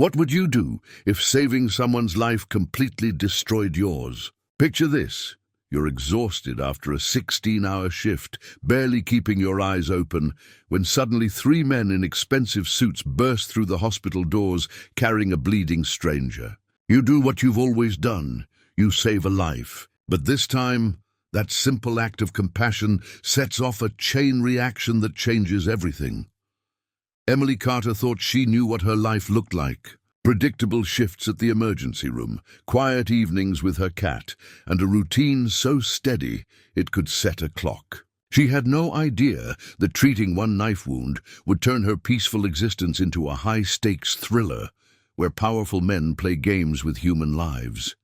What would you do if saving someone's life completely destroyed yours? Picture this. You're exhausted after a 16-hour shift, barely keeping your eyes open, when suddenly 3 men in expensive suits burst through the hospital doors carrying a bleeding stranger. You do what you've always done. You save a life. But this time, that simple act of compassion sets off a chain reaction that changes everything. Emily Carter thought she knew what her life looked like. Predictable shifts at the emergency room, quiet evenings with her cat, and a routine so steady it could set a clock. She had no idea that treating one knife wound would turn her peaceful existence into a high-stakes thriller where powerful men play games with human lives.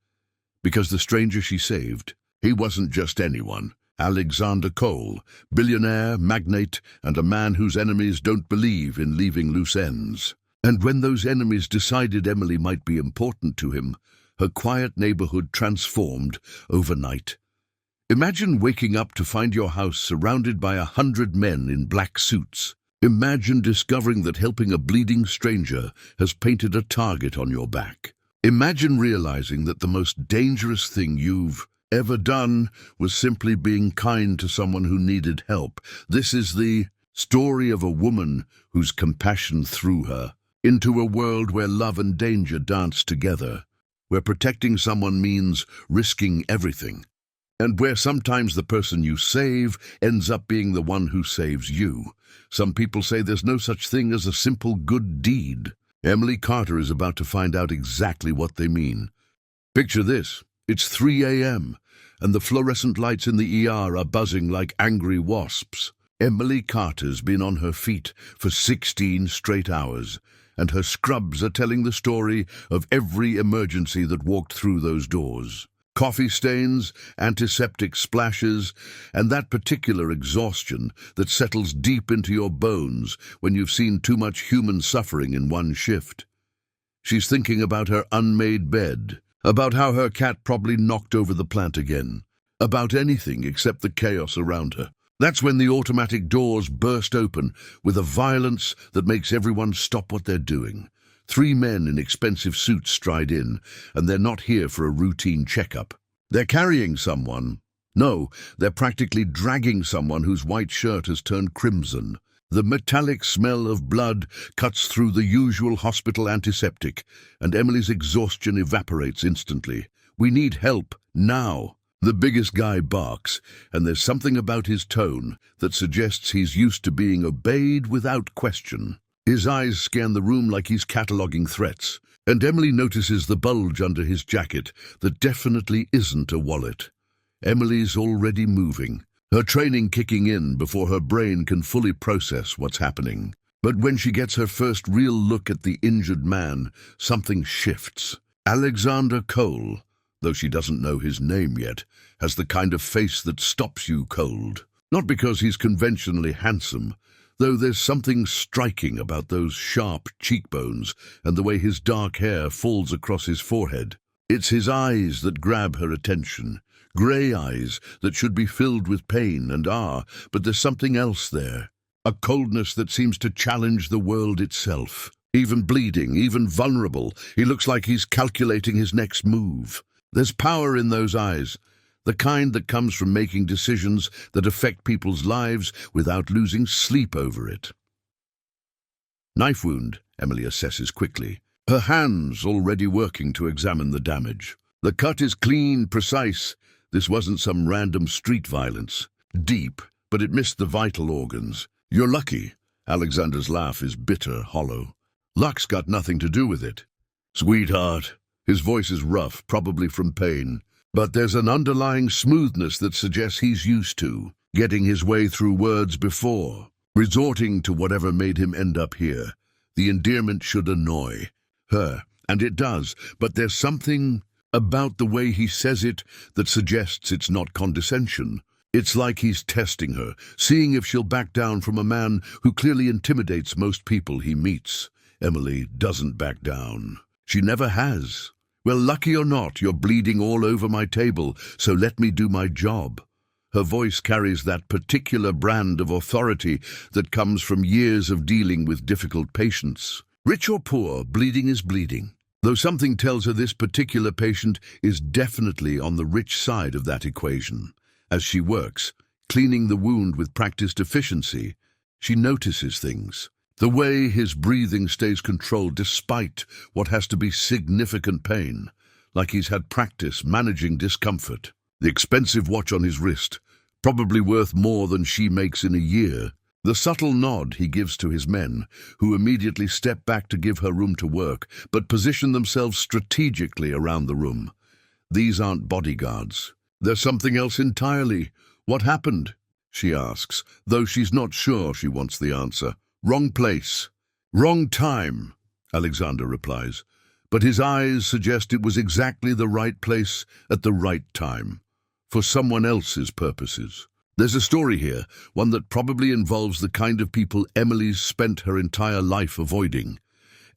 Because the stranger she saved, he wasn't just anyone. Alexander Cole, billionaire, magnate, and a man whose enemies don't believe in leaving loose ends. And when those enemies decided Emily might be important to him, her quiet neighborhood transformed overnight. Imagine waking up to find your house surrounded by 100 men in black suits. Imagine discovering that helping a bleeding stranger has painted a target on your back. Imagine realizing that the most dangerous thing you've ever done was simply being kind to someone who needed help. This is the story of a woman whose compassion threw her into a world where love and danger dance together, where protecting someone means risking everything, and where sometimes the person you save ends up being the one who saves you. Some people say there's no such thing as a simple good deed. Emily Carter is about to find out exactly what they mean. Picture this. It's 3 a.m., and the fluorescent lights in the ER are buzzing like angry wasps. Emily Carter's been on her feet for 16 straight hours, and her scrubs are telling the story of every emergency that walked through those doors. Coffee stains, antiseptic splashes, and that particular exhaustion that settles deep into your bones when you've seen too much human suffering in one shift. She's thinking about her unmade bed, about how her cat probably knocked over the plant again, about anything except the chaos around her. That's when the automatic doors burst open with a violence that makes everyone stop what they're doing. 3 men in expensive suits stride in, and they're not here for a routine checkup. They're carrying someone. No, they're practically dragging someone whose white shirt has turned crimson. The metallic smell of blood cuts through the usual hospital antiseptic, and Emily's exhaustion evaporates instantly. We need help, now. The biggest guy barks, and there's something about his tone that suggests he's used to being obeyed without question. His eyes scan the room like he's cataloging threats, and Emily notices the bulge under his jacket that definitely isn't a wallet. Emily's already moving, her training kicking in before her brain can fully process what's happening. But when she gets her first real look at the injured man, something shifts. Alexander Cole, though she doesn't know his name yet, has the kind of face that stops you cold. Not because he's conventionally handsome, though there's something striking about those sharp cheekbones and the way his dark hair falls across his forehead. It's his eyes that grab her attention, grey eyes that should be filled with pain and but there's something else there, a coldness that seems to challenge the world itself. Even bleeding, even vulnerable, he looks like he's calculating his next move. There's power in those eyes, the kind that comes from making decisions that affect people's lives without losing sleep over it. Knife wound, Emily assesses quickly, her hands already working to examine the damage. The cut is clean, precise. This wasn't some random street violence. Deep, but it missed the vital organs. You're lucky. Alexander's laugh is bitter, hollow. Luck's got nothing to do with it. Sweetheart. His voice is rough, probably from pain, but there's an underlying smoothness that suggests he's used to getting his way through words before, resorting to whatever made him end up here. The endearment should annoy her, and it does, but there's something about the way he says it that suggests it's not condescension. It's like he's testing her, seeing if she'll back down from a man who clearly intimidates most people he meets. Emily doesn't back down. She never has. Well, lucky or not, you're bleeding all over my table, so let me do my job. Her voice carries that particular brand of authority that comes from years of dealing with difficult patients. Rich or poor, bleeding is bleeding. Though something tells her this particular patient is definitely on the rich side of that equation. As she works, cleaning the wound with practiced efficiency, she notices things. The way his breathing stays controlled despite what has to be significant pain, like he's had practice managing discomfort. The expensive watch on his wrist, probably worth more than she makes in a year. The subtle nod he gives to his men, who immediately step back to give her room to work, but position themselves strategically around the room. These aren't bodyguards. They're something else entirely. What happened? She asks, though she's not sure she wants the answer. Wrong place. Wrong time, Alexander replies. But his eyes suggest it was exactly the right place at the right time, for someone else's purposes. There's a story here, one that probably involves the kind of people Emily's spent her entire life avoiding.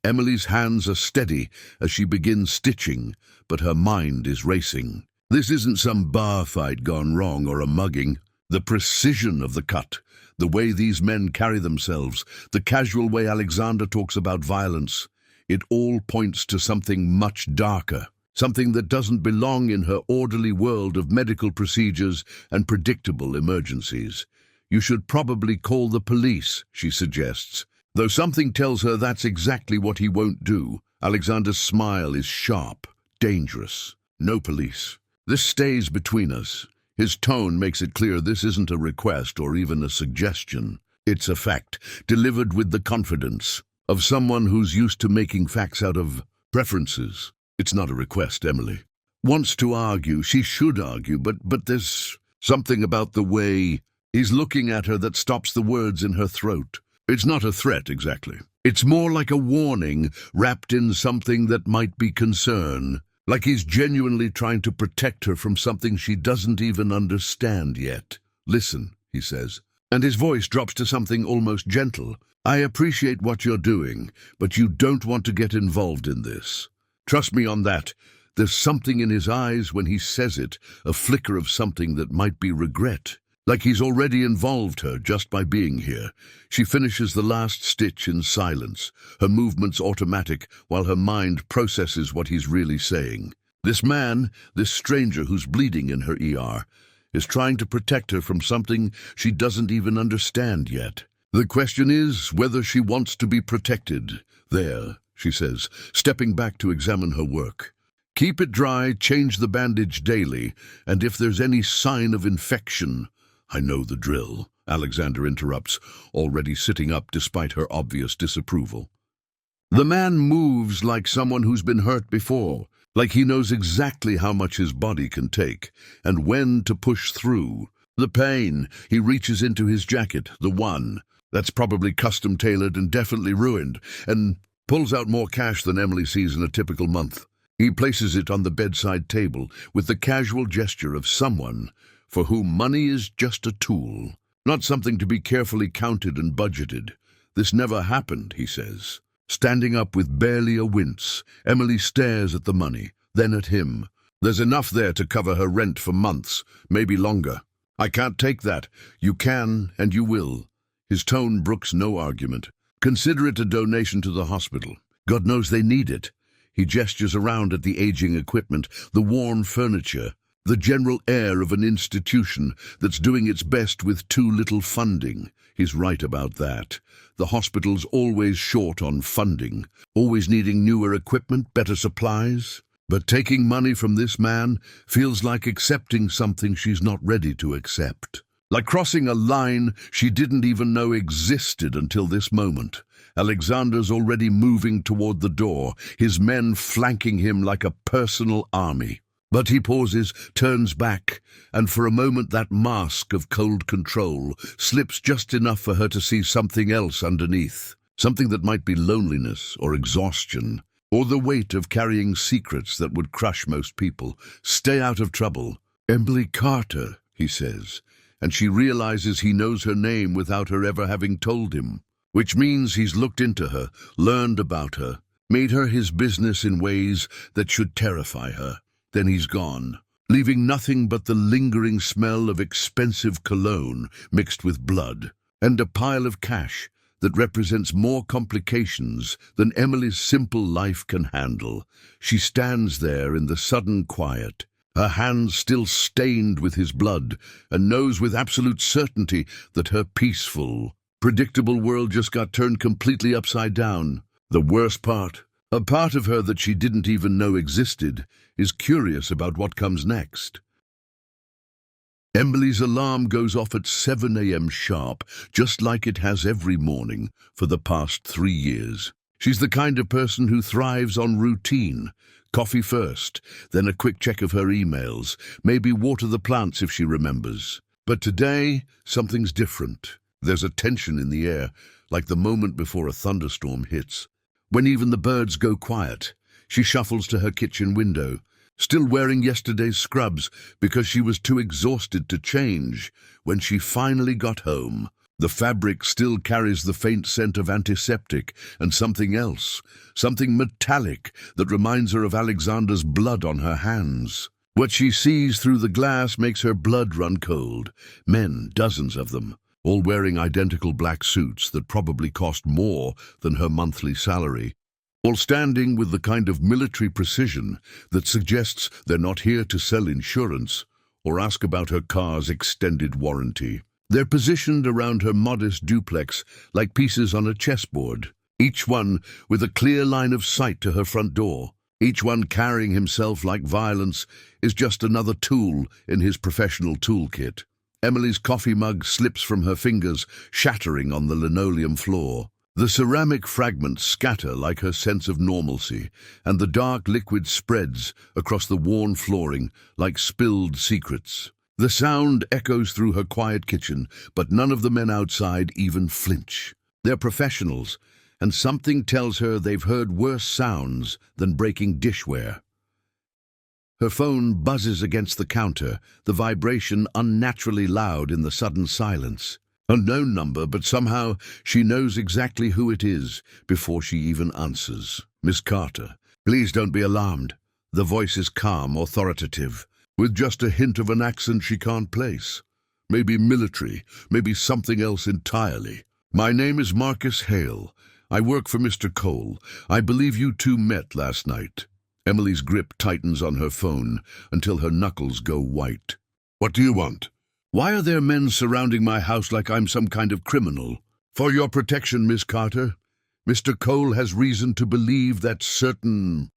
Emily's hands are steady as she begins stitching, but her mind is racing. This isn't some bar fight gone wrong or a mugging. The precision of the cut, the way these men carry themselves, the casual way Alexander talks about violence, it all points to something much darker. Something that doesn't belong in her orderly world of medical procedures and predictable emergencies. You should probably call the police, she suggests. Though something tells her that's exactly what he won't do, Alexander's smile is sharp, dangerous. No police. This stays between us. His tone makes it clear this isn't a request or even a suggestion. It's a fact, delivered with the confidence of someone who's used to making facts out of preferences. It's not a request, Emily wants to argue. She should argue, but there's something about the way he's looking at her that stops the words in her throat. It's not a threat, exactly. It's more like a warning wrapped in something that might be concern, like he's genuinely trying to protect her from something she doesn't even understand yet. Listen, he says, and his voice drops to something almost gentle. I appreciate what you're doing, but you don't want to get involved in this. Trust me on that. There's something in his eyes when he says it, a flicker of something that might be regret. Like he's already involved her just by being here. She finishes the last stitch in silence, her movements automatic while her mind processes what he's really saying. This man, this stranger who's bleeding in her ER, is trying to protect her from something she doesn't even understand yet. The question is whether she wants to be protected. There, she says, stepping back to examine her work. Keep it dry, change the bandage daily, and if there's any sign of infection... I know the drill, Alexander interrupts, already sitting up despite her obvious disapproval. The man moves like someone who's been hurt before, like he knows exactly how much his body can take, and when to push through. The pain, he reaches into his jacket, the one that's probably custom-tailored and definitely ruined, and pulls out more cash than Emily sees in a typical month. He places it on the bedside table with the casual gesture of someone for whom money is just a tool, not something to be carefully counted and budgeted. This never happened, he says. Standing up with barely a wince, Emily stares at the money, then at him. There's enough there to cover her rent for months, maybe longer. I can't take that. You can, and you will. His tone brooks no argument. Consider it a donation to the hospital. God knows they need it. He gestures around at the aging equipment, the worn furniture, the general air of an institution that's doing its best with too little funding. He's right about that. The hospital's always short on funding, always needing newer equipment, better supplies. But taking money from this man feels like accepting something she's not ready to accept. Like crossing a line she didn't even know existed until this moment. Alexander's already moving toward the door, his men flanking him like a personal army. But he pauses, turns back, and for a moment that mask of cold control slips just enough for her to see something else underneath. Something that might be loneliness or exhaustion, or the weight of carrying secrets that would crush most people. Stay out of trouble. Emily Carter, he says, and she realizes he knows her name without her ever having told him. Which means he's looked into her, learned about her, made her his business in ways that should terrify her. Then he's gone, leaving nothing but the lingering smell of expensive cologne mixed with blood, and a pile of cash that represents more complications than Emily's simple life can handle. She stands there in the sudden quiet, her hands still stained with his blood, and knows with absolute certainty that her peaceful, predictable world just got turned completely upside down. The worst part, a part of her that she didn't even know existed, is curious about what comes next. Emily's alarm goes off at 7 a.m. sharp, just like it has every morning for the past 3 years. She's the kind of person who thrives on routine. Coffee first, then a quick check of her emails, maybe water the plants if she remembers. But today, something's different. There's a tension in the air, like the moment before a thunderstorm hits. When even the birds go quiet, she shuffles to her kitchen window, still wearing yesterday's scrubs because she was too exhausted to change. When she finally got home, the fabric still carries the faint scent of antiseptic and something else, something metallic that reminds her of Alexander's blood on her hands. What she sees through the glass makes her blood run cold. Men, dozens of them, all wearing identical black suits that probably cost more than her monthly salary, all standing with the kind of military precision that suggests they're not here to sell insurance or ask about her car's extended warranty. They're positioned around her modest duplex like pieces on a chessboard, each one with a clear line of sight to her front door. Each one carrying himself like violence is just another tool in his professional toolkit. Emily's coffee mug slips from her fingers, shattering on the linoleum floor. The ceramic fragments scatter like her sense of normalcy, and the dark liquid spreads across the worn flooring like spilled secrets. The sound echoes through her quiet kitchen, but none of the men outside even flinch. They're professionals, and something tells her they've heard worse sounds than breaking dishware. Her phone buzzes against the counter, the vibration unnaturally loud in the sudden silence. Unknown number, but somehow she knows exactly who it is before she even answers. "Miss Carter, please don't be alarmed." The voice is calm, authoritative, with just a hint of an accent she can't place. Maybe military, maybe something else entirely. "My name is Marcus Hale. I work for Mr. Cole. I believe you two met last night." Emily's grip tightens on her phone until her knuckles go white. "What do you want?" "Why are there men surrounding my house like I'm some kind of criminal?" "For your protection, Miss Carter. Mr. Cole has reason to believe that certain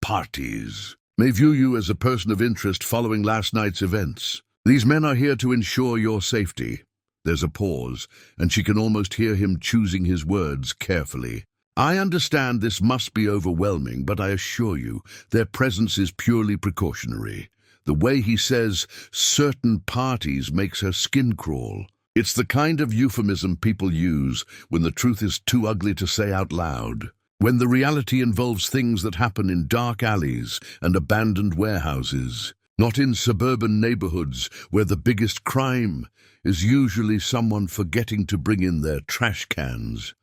parties may view you as a person of interest following last night's events. These men are here to ensure your safety." There's a pause, and she can almost hear him choosing his words carefully. "I understand this must be overwhelming, but I assure you, their presence is purely precautionary." The way he says certain parties makes her skin crawl. It's the kind of euphemism people use when the truth is too ugly to say out loud. When the reality involves things that happen in dark alleys and abandoned warehouses, not in suburban neighborhoods where the biggest crime is usually someone forgetting to bring in their trash cans.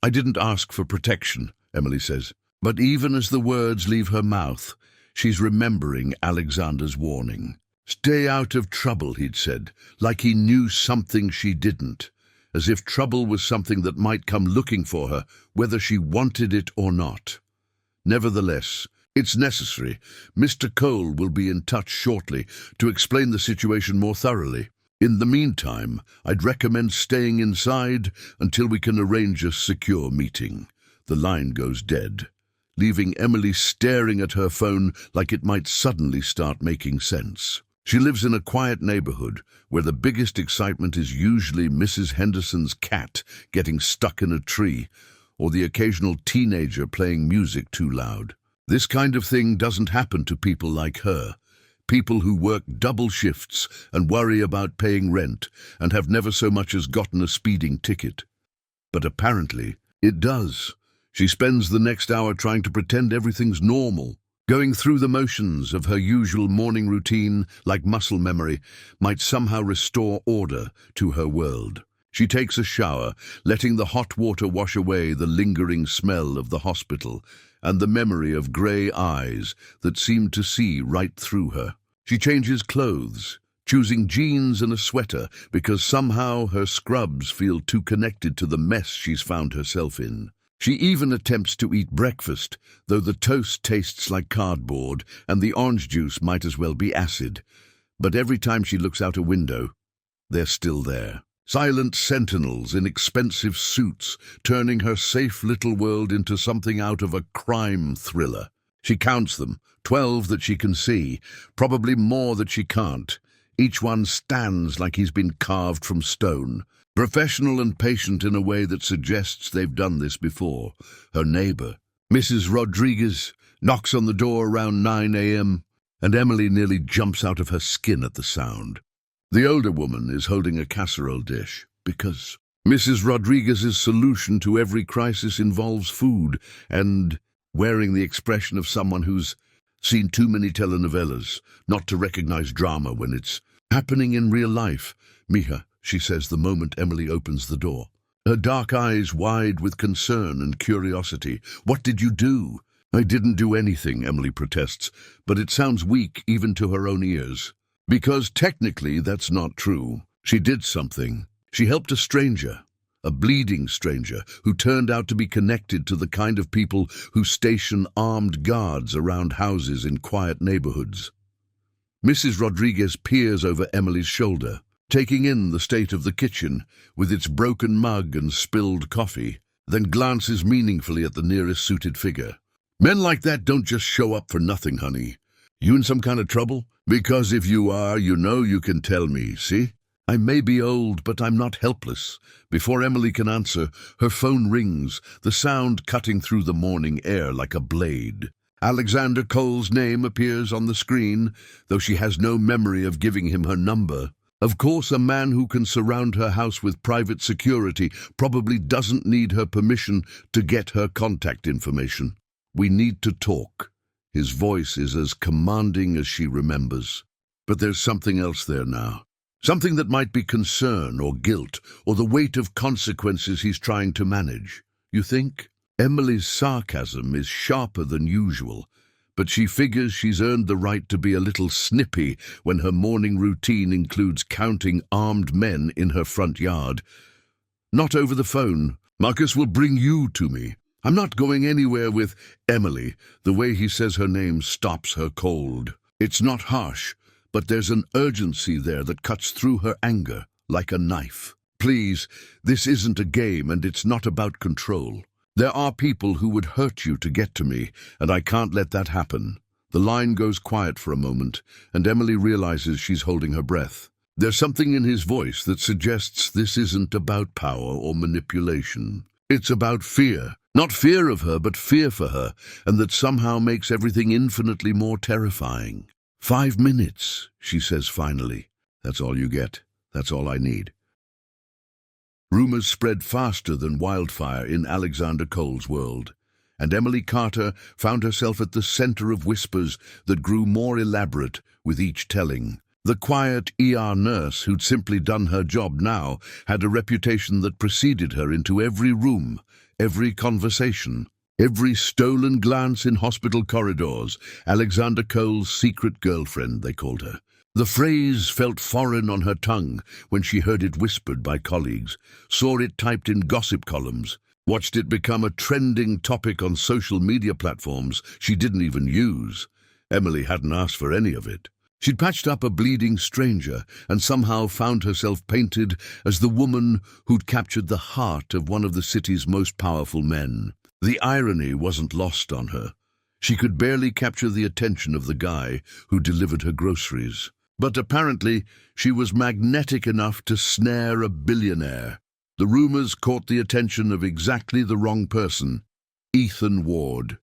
"I didn't ask for protection," Emily says. But even as the words leave her mouth, she's remembering Alexander's warning. "Stay out of trouble," he'd said, like he knew something she didn't, as if trouble was something that might come looking for her, whether she wanted it or not. Nevertheless, it's necessary. Mr. Cole will be in touch shortly to explain the situation more thoroughly. In the meantime, I'd recommend staying inside until we can arrange a secure meeting. The line goes dead, leaving Emily staring at her phone like it might suddenly start making sense. She lives in a quiet neighborhood where the biggest excitement is usually Mrs. Henderson's cat getting stuck in a tree or the occasional teenager playing music too loud. This kind of thing doesn't happen to people like her. People who work double shifts and worry about paying rent and have never so much as gotten a speeding ticket. But apparently, it does. She spends the next hour trying to pretend everything's normal. Going through the motions of her usual morning routine, like muscle memory, might somehow restore order to her world. She takes a shower, letting the hot water wash away the lingering smell of the hospital and the memory of grey eyes that seemed to see right through her. She changes clothes, choosing jeans and a sweater because somehow her scrubs feel too connected to the mess she's found herself in. She even attempts to eat breakfast, though the toast tastes like cardboard and the orange juice might as well be acid. But every time she looks out a window, they're still there. Silent sentinels in expensive suits, turning her safe little world into something out of a crime thriller. She counts them, 12 that she can see, probably more that she can't. Each one stands like he's been carved from stone. Professional and patient in a way that suggests they've done this before. Her neighbor, Mrs. Rodriguez, knocks on the door around 9 a.m., and Emily nearly jumps out of her skin at the sound. The older woman is holding a casserole dish, because Mrs. Rodriguez's solution to every crisis involves food, and wearing the expression of someone who's seen too many telenovelas not to recognize drama when it's happening in real life. "Mija," she says the moment Emily opens the door. Her dark eyes wide with concern and curiosity. "What did you do?" "I didn't do anything," Emily protests, but it sounds weak even to her own ears. Because technically that's not true. She did something. She helped a stranger, a bleeding stranger, who turned out to be connected to the kind of people who station armed guards around houses in quiet neighborhoods. Mrs. Rodriguez peers over Emily's shoulder, taking in the state of the kitchen with its broken mug and spilled coffee, then glances meaningfully at the nearest suited figure. "Men like that don't just show up for nothing, honey. You in some kind of trouble? Because if you are, you know you can tell me, see? I may be old, but I'm not helpless." Before Emily can answer, her phone rings, the sound cutting through the morning air like a blade. Alexander Cole's name appears on the screen, though she has no memory of giving him her number. Of course, a man who can surround her house with private security probably doesn't need her permission to get her contact information. "We need to talk." His voice is as commanding as she remembers. But there's something else there now. Something that might be concern or guilt or the weight of consequences he's trying to manage. You think? Emily's sarcasm is sharper than usual, but she figures she's earned the right to be a little snippy when her morning routine includes counting armed men in her front yard. "Not over the phone. Marcus will bring you to me. I'm not going anywhere with Emily." The way he says her name stops her cold. It's not harsh, but there's an urgency there that cuts through her anger like a knife. "Please, this isn't a game, and it's not about control. There are people who would hurt you to get to me, and I can't let that happen." The line goes quiet for a moment, and Emily realizes she's holding her breath. There's something in his voice that suggests this isn't about power or manipulation. It's about fear. Not fear of her, but fear for her, and that somehow makes everything infinitely more terrifying. 5 minutes, she says finally. "That's all you get. That's all I need." Rumors spread faster than wildfire in Alexander Cole's world, and Emily Carter found herself at the center of whispers that grew more elaborate with each telling. The quiet ER nurse who'd simply done her job now had a reputation that preceded her into every room, every conversation, every stolen glance in hospital corridors. Alexander Cole's secret girlfriend, they called her. The phrase felt foreign on her tongue when she heard it whispered by colleagues, saw it typed in gossip columns, watched it become a trending topic on social media platforms she didn't even use. Emily hadn't asked for any of it. She'd patched up a bleeding stranger and somehow found herself painted as the woman who'd captured the heart of one of the city's most powerful men. The irony wasn't lost on her. She could barely capture the attention of the guy who delivered her groceries. But apparently she was magnetic enough to snare a billionaire. The rumors caught the attention of exactly the wrong person, Ethan Ward.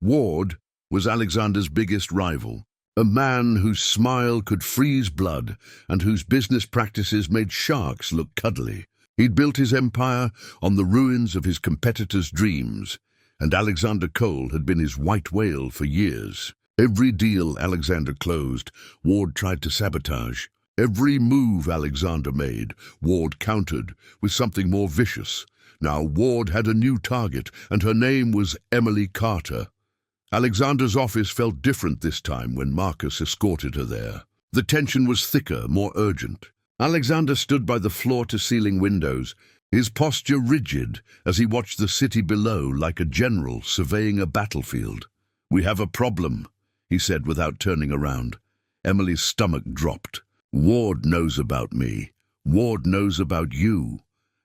Ward was Alexander's biggest rival, a man whose smile could freeze blood and whose business practices made sharks look cuddly. He'd built his empire on the ruins of his competitors' dreams, and Alexander Cole had been his white whale for years. Every deal Alexander closed, Ward tried to sabotage. Every move Alexander made, Ward countered with something more vicious. Now Ward had a new target, and her name was Emily Carter. Alexander's office felt different this time when Marcus escorted her there. The tension was thicker, more urgent. Alexander stood by the floor-to-ceiling windows, his posture rigid as he watched the city below like a general surveying a battlefield. "We have a problem," he said without turning around. Emily's stomach dropped. "Ward knows about me. Ward knows about you."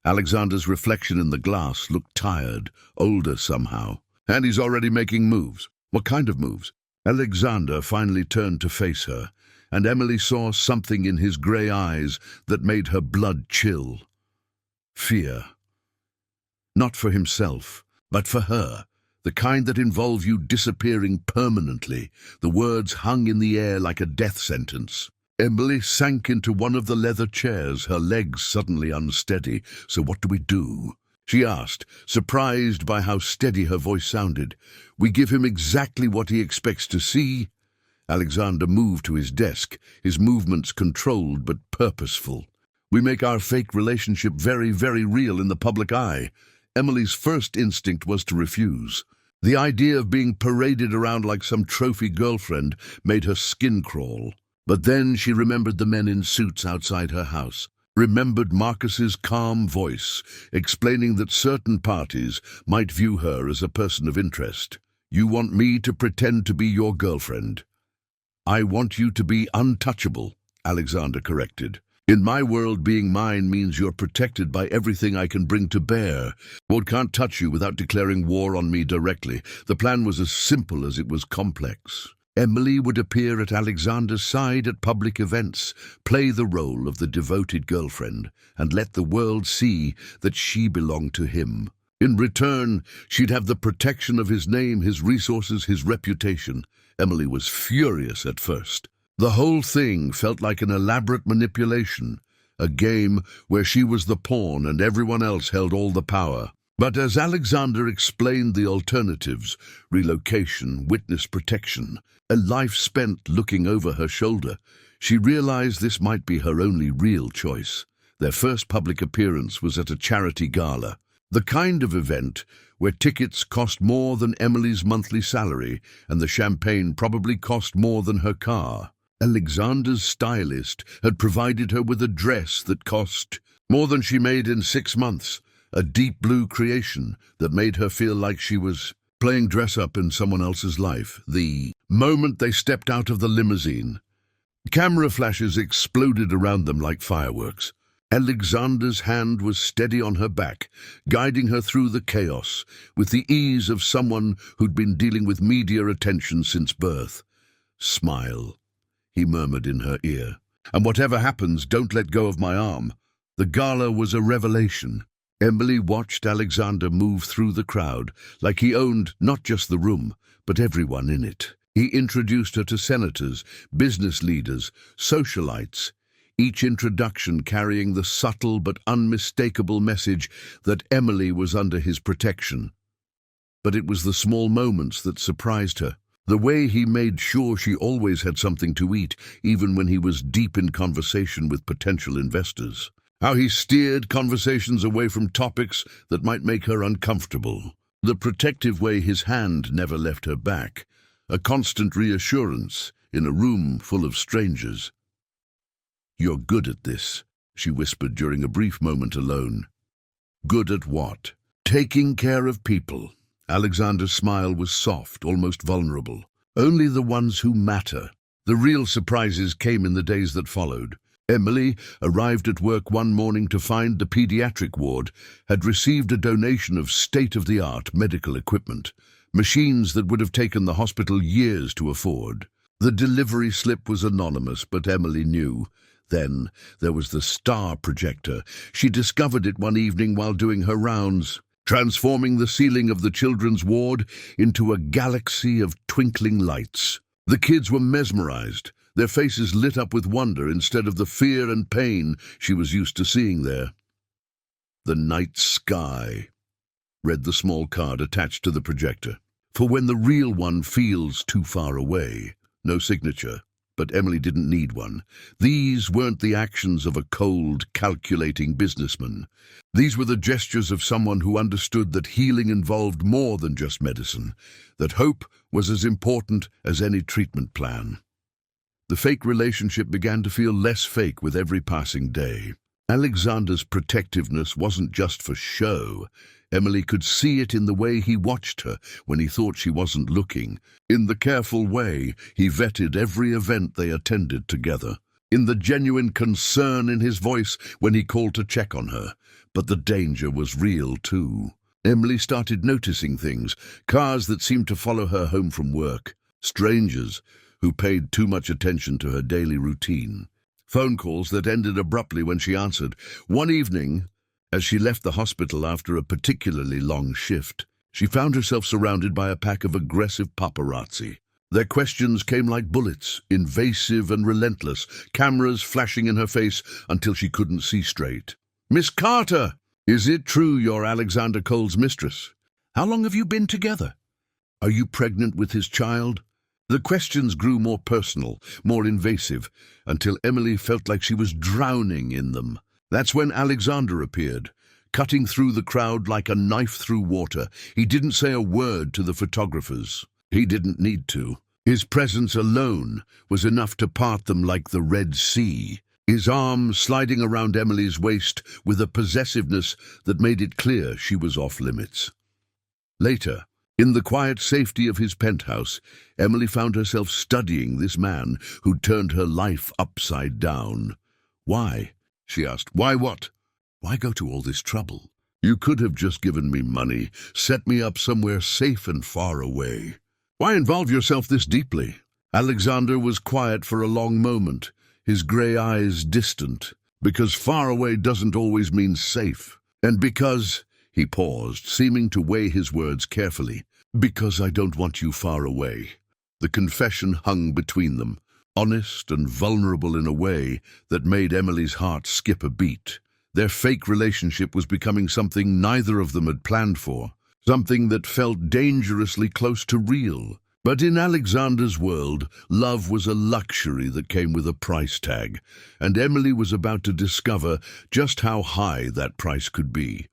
Alexander's reflection in the glass looked tired, older somehow. "And he's already making moves." "What kind of moves?" Alexander finally turned to face her, and Emily saw something in his grey eyes that made her blood chill. Fear. Not for himself, but for her, the kind that involved you disappearing permanently. The words hung in the air like a death sentence. Emily sank into one of the leather chairs, her legs suddenly unsteady. "So what do we do?" she asked, surprised by how steady her voice sounded. "We give him exactly what he expects to see." Alexander moved to his desk, his movements controlled but purposeful. "We make our fake relationship very, very real in the public eye." Emily's first instinct was to refuse. The idea of being paraded around like some trophy girlfriend made her skin crawl. But then she remembered the men in suits outside her house, remembered Marcus's calm voice, explaining that certain parties might view her as a person of interest. "You want me to pretend to be your girlfriend?" "I want you to be untouchable," Alexander corrected. "In my world, being mine means you're protected by everything I can bring to bear. Ward can't touch you without declaring war on me directly." The plan was as simple as it was complex. Emily would appear at Alexander's side at public events, play the role of the devoted girlfriend, and let the world see that she belonged to him. In return, she'd have the protection of his name, his resources, his reputation. Emily was furious at first. The whole thing felt like an elaborate manipulation, a game where she was the pawn and everyone else held all the power. But as Alexander explained the alternatives, relocation, witness protection, a life spent looking over her shoulder, she realized this might be her only real choice. Their first public appearance was at a charity gala, the kind of event where tickets cost more than Emily's monthly salary and the champagne probably cost more than her car. Alexander's stylist had provided her with a dress that cost more than she made in 6 months, a deep blue creation that made her feel like she was playing dress-up in someone else's life. The moment they stepped out of the limousine, camera flashes exploded around them like fireworks. Alexander's hand was steady on her back, guiding her through the chaos, with the ease of someone who'd been dealing with media attention since birth. "Smile," he murmured in her ear. "And whatever happens, don't let go of my arm." The gala was a revelation. Emily watched Alexander move through the crowd like he owned not just the room, but everyone in it. He introduced her to senators, business leaders, socialites, each introduction carrying the subtle but unmistakable message that Emily was under his protection. But it was the small moments that surprised her. The way he made sure she always had something to eat, even when he was deep in conversation with potential investors. How he steered conversations away from topics that might make her uncomfortable. The protective way his hand never left her back. A constant reassurance in a room full of strangers. "You're good at this," she whispered during a brief moment alone. "Good at what?" "Taking care of people." Alexander's smile was soft, almost vulnerable. "Only the ones who matter." The real surprises came in the days that followed. Emily arrived at work one morning to find the pediatric ward had received a donation of state-of-the-art medical equipment, machines that would have taken the hospital years to afford. The delivery slip was anonymous, but Emily knew. Then there was the star projector. She discovered it one evening while doing her rounds, transforming the ceiling of the children's ward into a galaxy of twinkling lights. The kids were mesmerized, their faces lit up with wonder instead of the fear and pain she was used to seeing there. "The night sky," read the small card attached to the projector. "For when the real one feels too far away." No signature, but Emily didn't need one. These weren't the actions of a cold, calculating businessman. These were the gestures of someone who understood that healing involved more than just medicine, that hope was as important as any treatment plan. The fake relationship began to feel less fake with every passing day. Alexander's protectiveness wasn't just for show. Emily could see it in the way he watched her when he thought she wasn't looking, in the careful way he vetted every event they attended together, in the genuine concern in his voice when he called to check on her. But the danger was real too. Emily started noticing things, cars that seemed to follow her home from work, strangers who paid too much attention to her daily routine, phone calls that ended abruptly when she answered. One evening, as she left the hospital after a particularly long shift, she found herself surrounded by a pack of aggressive paparazzi. Their questions came like bullets, invasive and relentless, cameras flashing in her face until she couldn't see straight. "Miss Carter, is it true you're Alexander Cole's mistress? How long have you been together? Are you pregnant with his child?" The questions grew more personal, more invasive, until Emily felt like she was drowning in them. That's when Alexander appeared, cutting through the crowd like a knife through water. He didn't say a word to the photographers. He didn't need to. His presence alone was enough to part them like the Red Sea, his arm sliding around Emily's waist with a possessiveness that made it clear she was off limits. Later, in the quiet safety of his penthouse, Emily found herself studying this man who'd turned her life upside down. "Why?" she asked. "Why what? Why go to all this trouble? You could have just given me money, set me up somewhere safe and far away. Why involve yourself this deeply?" Alexander was quiet for a long moment, his grey eyes distant, because far away doesn't always mean safe. And because, he paused, seeming to weigh his words carefully, "because I don't want you far away." The confession hung between them, honest and vulnerable in a way that made Emily's heart skip a beat. Their fake relationship was becoming something neither of them had planned for, something that felt dangerously close to real. But in Alexander's world, love was a luxury that came with a price tag, and Emily was about to discover just how high that price could be.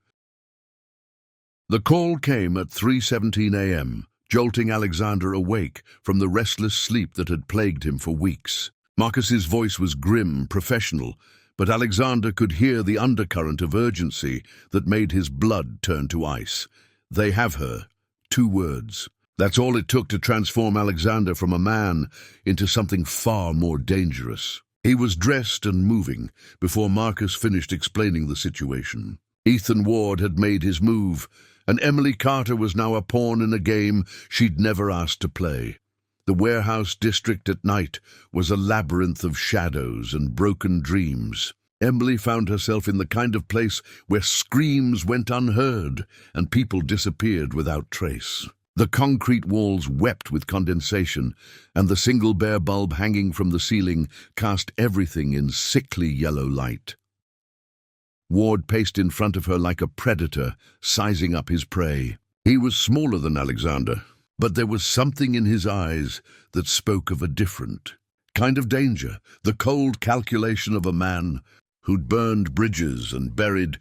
The call came at 3:17 a.m., jolting Alexander awake from the restless sleep that had plagued him for weeks. Marcus's voice was grim, professional, but Alexander could hear the undercurrent of urgency that made his blood turn to ice. "They have her." 2 words. That's all it took to transform Alexander from a man into something far more dangerous. He was dressed and moving before Marcus finished explaining the situation. Ethan Ward had made his move, and Emily Carter was now a pawn in a game she'd never asked to play. The warehouse district at night was a labyrinth of shadows and broken dreams. Emily found herself in the kind of place where screams went unheard and people disappeared without trace. The concrete walls wept with condensation, and the single bare bulb hanging from the ceiling cast everything in sickly yellow light. Ward paced in front of her like a predator, sizing up his prey. He was smaller than Alexander, but there was something in his eyes that spoke of a different kind of danger, the cold calculation of a man who'd burned bridges and buried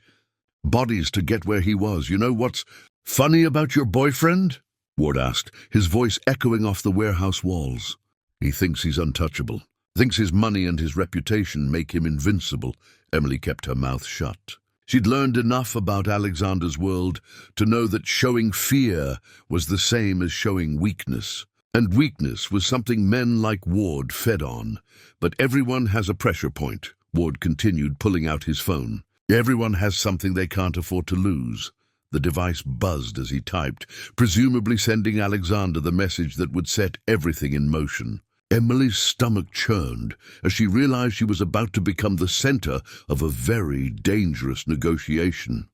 bodies to get where he was. "You know what's funny about your boyfriend?" Ward asked, his voice echoing off the warehouse walls. "He thinks he's untouchable, thinks his money and his reputation make him invincible." Emily kept her mouth shut. She'd learned enough about Alexander's world to know that showing fear was the same as showing weakness. And weakness was something men like Ward fed on. "But everyone has a pressure point," Ward continued, pulling out his phone. "Everyone has something they can't afford to lose." The device buzzed as he typed, presumably sending Alexander the message that would set everything in motion. Emily's stomach churned as she realized she was about to become the center of a very dangerous negotiation.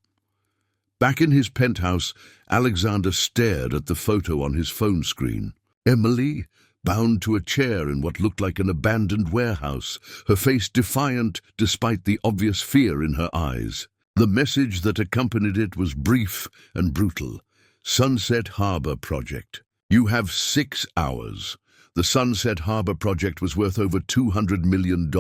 Back in his penthouse, Alexander stared at the photo on his phone screen. Emily, bound to a chair in what looked like an abandoned warehouse, her face defiant despite the obvious fear in her eyes. The message that accompanied it was brief and brutal. "Sunset Harbor Project. You have 6 hours. The Sunset Harbor project was worth over $200 million,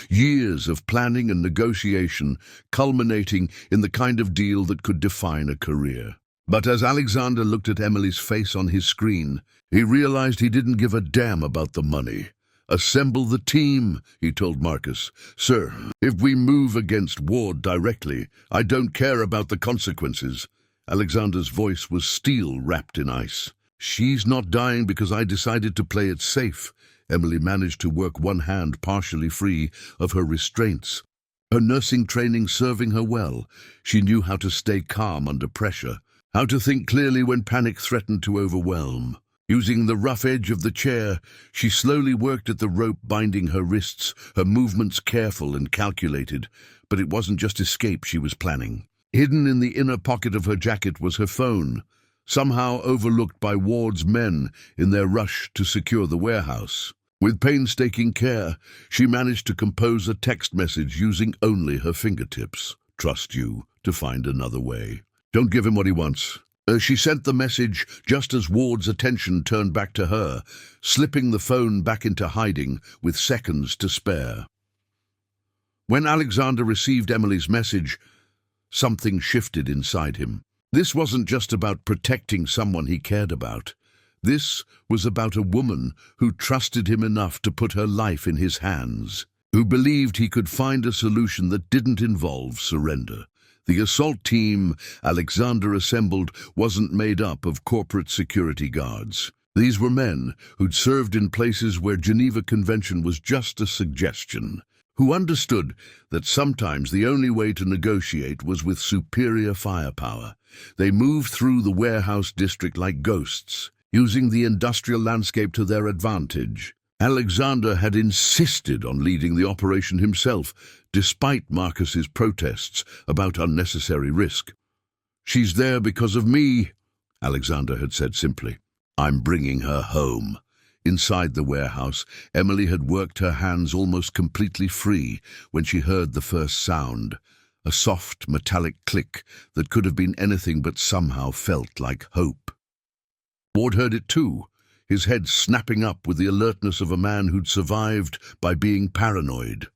years of planning and negotiation, culminating in the kind of deal that could define a career. But as Alexander looked at Emily's face on his screen, he realized he didn't give a damn about the money. "Assemble the team," he told Marcus. "Sir, if we move against Ward directly, I don't care about the consequences." Alexander's voice was steel wrapped in ice. "She's not dying because I decided to play it safe." Emily managed to work one hand partially free of her restraints. Her nursing training serving her well. She knew how to stay calm under pressure, how to think clearly when panic threatened to overwhelm. Using the rough edge of the chair, she slowly worked at the rope binding her wrists, her movements careful and calculated. But it wasn't just escape she was planning. Hidden in the inner pocket of her jacket was her phone, somehow overlooked by Ward's men in their rush to secure the warehouse. With painstaking care, she managed to compose a text message using only her fingertips. "Trust you to find another way. Don't give him what he wants." She sent the message just as Ward's attention turned back to her, slipping the phone back into hiding with seconds to spare. When Alexander received Emily's message, something shifted inside him. This wasn't just about protecting someone he cared about. This was about a woman who trusted him enough to put her life in his hands, who believed he could find a solution that didn't involve surrender. The assault team Alexander assembled wasn't made up of corporate security guards. These were men who'd served in places where Geneva Convention was just a suggestion, who understood that sometimes the only way to negotiate was with superior firepower. They moved through the warehouse district like ghosts, using the industrial landscape to their advantage. Alexander had insisted on leading the operation himself, despite Marcus's protests about unnecessary risk. "She's there because of me," Alexander had said simply. "I'm bringing her home." Inside the warehouse, Emily had worked her hands almost completely free when she heard the first sound, a soft, metallic click that could have been anything but somehow felt like hope. Ward heard it too, his head snapping up with the alertness of a man who'd survived by being paranoid.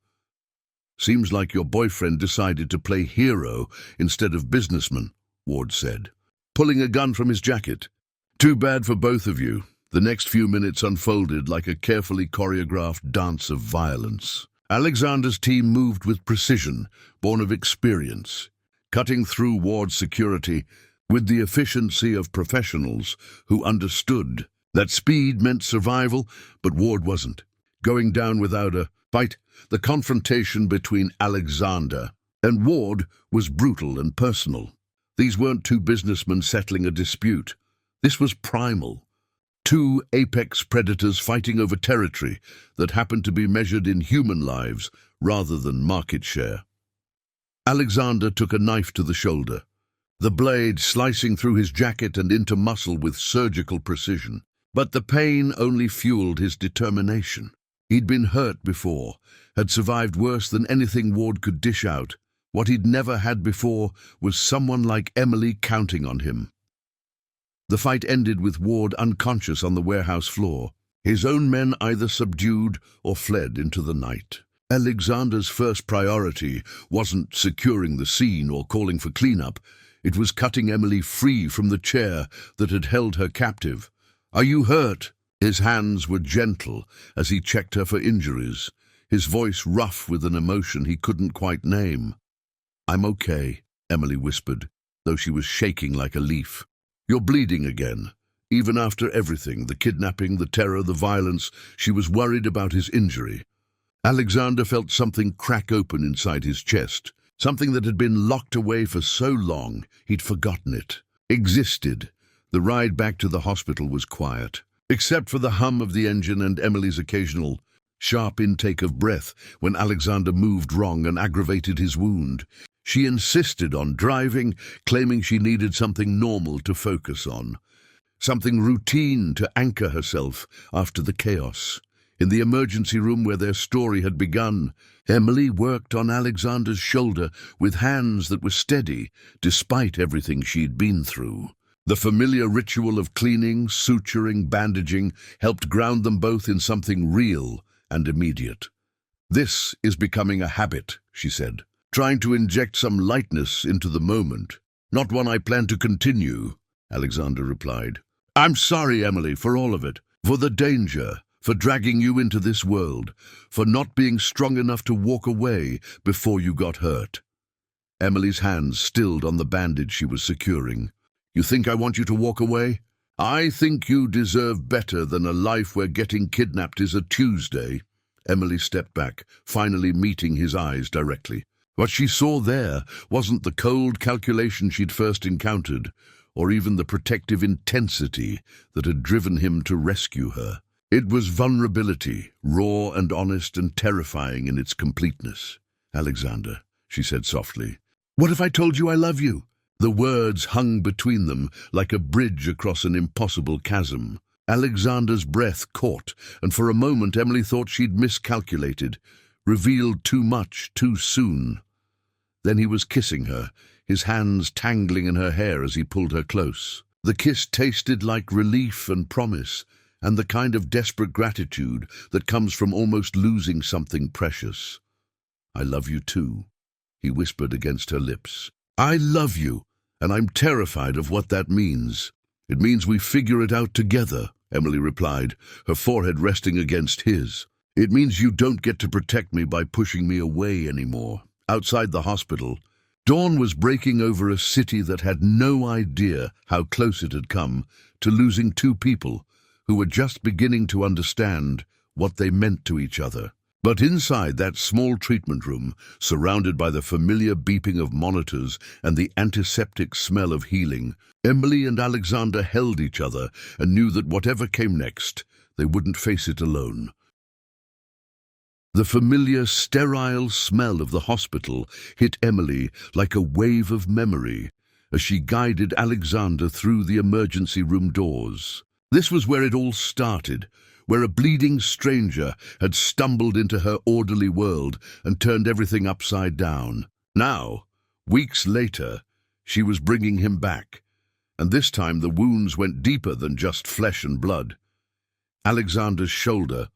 "Seems like your boyfriend decided to play hero instead of businessman," Ward said, pulling a gun from his jacket. "Too bad for both of you." The next few minutes unfolded like a carefully choreographed dance of violence. Alexander's team moved with precision, born of experience, cutting through Ward's security with the efficiency of professionals who understood that speed meant survival, but Ward wasn't going down without a fight. The confrontation between Alexander and Ward was brutal and personal. These weren't two businessmen settling a dispute. This was primal. Two apex predators fighting over territory that happened to be measured in human lives rather than market share. Alexander took a knife to the shoulder, the blade slicing through his jacket and into muscle with surgical precision. But the pain only fueled his determination. He'd been hurt before, had survived worse than anything Ward could dish out. What he'd never had before was someone like Emily counting on him. The fight ended with Ward unconscious on the warehouse floor, his own men either subdued or fled into the night. Alexander's first priority wasn't securing the scene or calling for cleanup. It was cutting Emily free from the chair that had held her captive. "Are you hurt?" His hands were gentle as he checked her for injuries, his voice rough with an emotion he couldn't quite name. "I'm okay," Emily whispered, though she was shaking like a leaf. "You're bleeding again." Even after everything, the kidnapping, the terror, the violence, she was worried about his injury. Alexander felt something crack open inside his chest, something that had been locked away for so long he'd forgotten it existed. The ride back to the hospital was quiet, except for the hum of the engine and Emily's occasional sharp intake of breath when Alexander moved wrong and aggravated his wound. She insisted on driving, claiming she needed something normal to focus on, something routine to anchor herself after the chaos. In the emergency room where their story had begun, Emily worked on Alexander's shoulder with hands that were steady, despite everything she'd been through. The familiar ritual of cleaning, suturing, bandaging helped ground them both in something real and immediate. "This is becoming a habit," she said, trying to inject some lightness into the moment. "Not one I plan to continue," Alexander replied. "I'm sorry, Emily, for all of it, for the danger, for dragging you into this world, for not being strong enough to walk away before you got hurt." Emily's hands stilled on the bandage she was securing. "You think I want you to walk away? I think you deserve better than a life where getting kidnapped is a Tuesday." Emily stepped back, finally meeting his eyes directly. What she saw there wasn't the cold calculation she'd first encountered, or even the protective intensity that had driven him to rescue her. It was vulnerability, raw and honest and terrifying in its completeness. "Alexander," she said softly, "what if I told you I love you?" The words hung between them like a bridge across an impossible chasm. Alexander's breath caught, and for a moment Emily thought she'd miscalculated, revealed too much too soon. Then he was kissing her, his hands tangling in her hair as he pulled her close. The kiss tasted like relief and promise, and the kind of desperate gratitude that comes from almost losing something precious. "I love you too," he whispered against her lips. "I love you, and I'm terrified of what that means." "It means we figure it out together," Emily replied, her forehead resting against his. "It means you don't get to protect me by pushing me away anymore." Outside the hospital, dawn was breaking over a city that had no idea how close it had come to losing two people who were just beginning to understand what they meant to each other. But inside that small treatment room, surrounded by the familiar beeping of monitors and the antiseptic smell of healing, Emily and Alexander held each other and knew that whatever came next, they wouldn't face it alone. The familiar, sterile smell of the hospital hit Emily like a wave of memory as she guided Alexander through the emergency room doors. This was where it all started, where a bleeding stranger had stumbled into her orderly world and turned everything upside down. Now, weeks later, she was bringing him back, and this time the wounds went deeper than just flesh and blood. Alexander's shoulder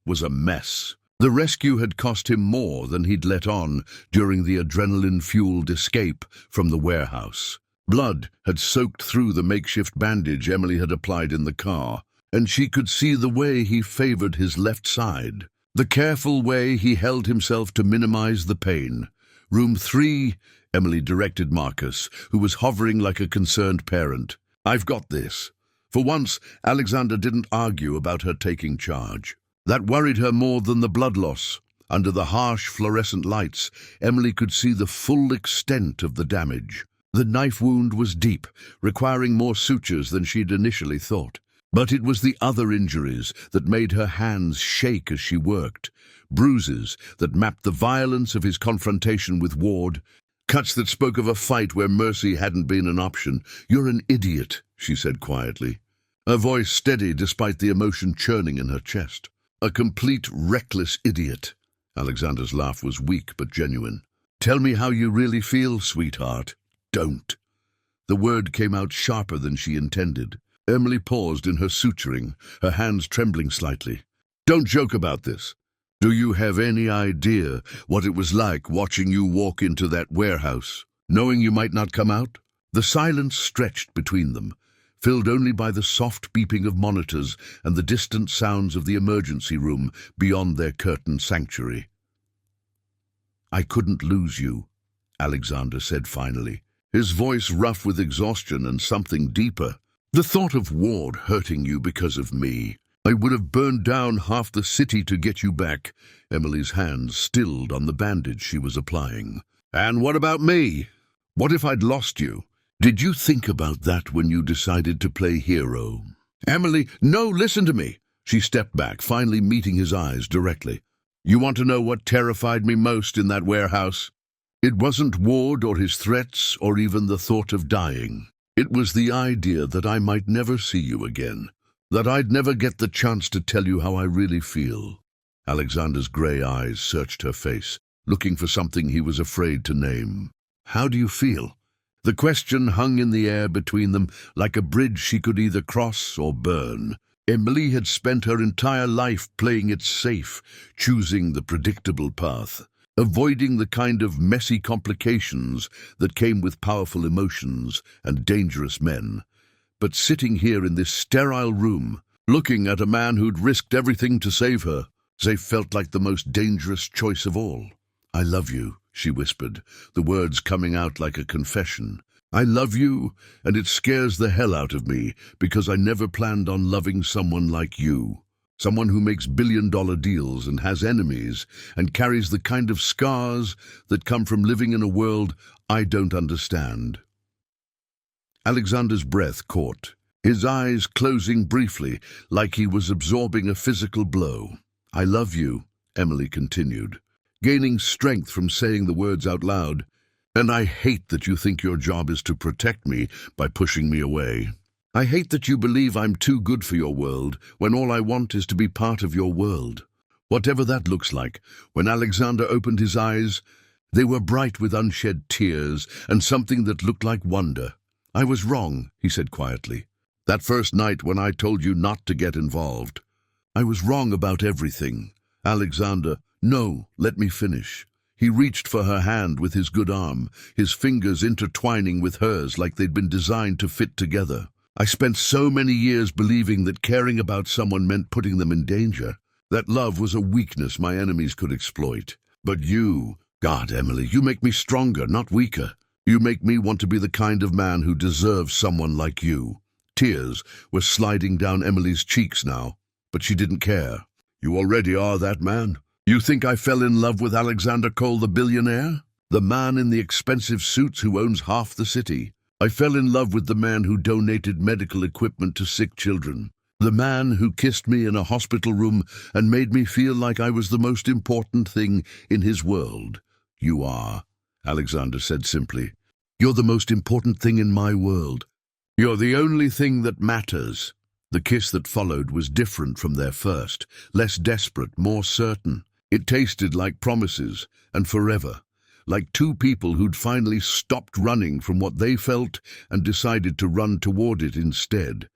was a mess. The rescue had cost him more than he'd let on during the adrenaline-fueled escape from the warehouse. Blood had soaked through the makeshift bandage Emily had applied in the car, and she could see the way he favored his left side, the careful way he held himself to minimize the pain. "Room 3, Emily directed Marcus, who was hovering like a concerned parent. "I've got this." For once, Alexander didn't argue about her taking charge. That worried her more than the blood loss. Under the harsh fluorescent lights, Emily could see the full extent of the damage. The knife wound was deep, requiring more sutures than she'd initially thought. But it was the other injuries that made her hands shake as she worked. Bruises that mapped the violence of his confrontation with Ward. Cuts that spoke of a fight where mercy hadn't been an option. "You're an idiot," she said quietly, her voice steady despite the emotion churning in her chest. "A complete, reckless idiot." Alexander's laugh was weak but genuine. "Tell me how you really feel, sweetheart." "Don't." The word came out sharper than she intended. Emily paused in her suturing, her hands trembling slightly. "Don't joke about this. Do you have any idea what it was like watching you walk into that warehouse, knowing you might not come out?" The silence stretched between them, filled only by the soft beeping of monitors and the distant sounds of the emergency room beyond their curtained sanctuary. "I couldn't lose you," Alexander said finally, his voice rough with exhaustion and something deeper. "The thought of Ward hurting you because of me. I would have burned down half the city to get you back." Emily's hands stilled on the bandage she was applying. "And what about me? What if I'd lost you? Did you think about that when you decided to play hero?" "Emily, no, listen to me." She stepped back, finally meeting his eyes directly. "You want to know what terrified me most in that warehouse? It wasn't Ward or his threats or even the thought of dying. It was the idea that I might never see you again, that I'd never get the chance to tell you how I really feel." Alexander's grey eyes searched her face, looking for something he was afraid to name. "How do you feel?" The question hung in the air between them like a bridge she could either cross or burn. Emily had spent her entire life playing it safe, choosing the predictable path, avoiding the kind of messy complications that came with powerful emotions and dangerous men. But sitting here in this sterile room, looking at a man who'd risked everything to save her. They felt like the most dangerous choice of all. "I love you," she whispered, the words coming out like a confession. "I love you, and it scares the hell out of me because I never planned on loving someone like you. Someone who makes billion-dollar deals and has enemies and carries the kind of scars that come from living in a world I don't understand." Alexander's breath caught, his eyes closing briefly like he was absorbing a physical blow. "I love you," Emily continued, gaining strength from saying the words out loud. "And I hate that you think your job is to protect me by pushing me away. I hate that you believe I'm too good for your world when all I want is to be part of your world." Whatever that looks like, when Alexander opened his eyes, they were bright with unshed tears and something that looked like wonder. "I was wrong," he said quietly. "That first night when I told you not to get involved. I was wrong about everything." "Alexander, no, let me finish." He reached for her hand with his good arm, his fingers intertwining with hers like they'd been designed to fit together. "I spent so many years believing that caring about someone meant putting them in danger, that love was a weakness my enemies could exploit. But you, God, Emily, you make me stronger, not weaker. You make me want to be the kind of man who deserves someone like you." Tears were sliding down Emily's cheeks now, but she didn't care. "You already are that man. You think I fell in love with Alexander Cole, the billionaire? The man in the expensive suits who owns half the city? I fell in love with the man who donated medical equipment to sick children. The man who kissed me in a hospital room and made me feel like I was the most important thing in his world." "You are," Alexander said simply. "You're the most important thing in my world. You're the only thing that matters." The kiss that followed was different from their first, less desperate, more certain. It tasted like promises and forever, like two people who'd finally stopped running from what they felt and decided to run toward it instead.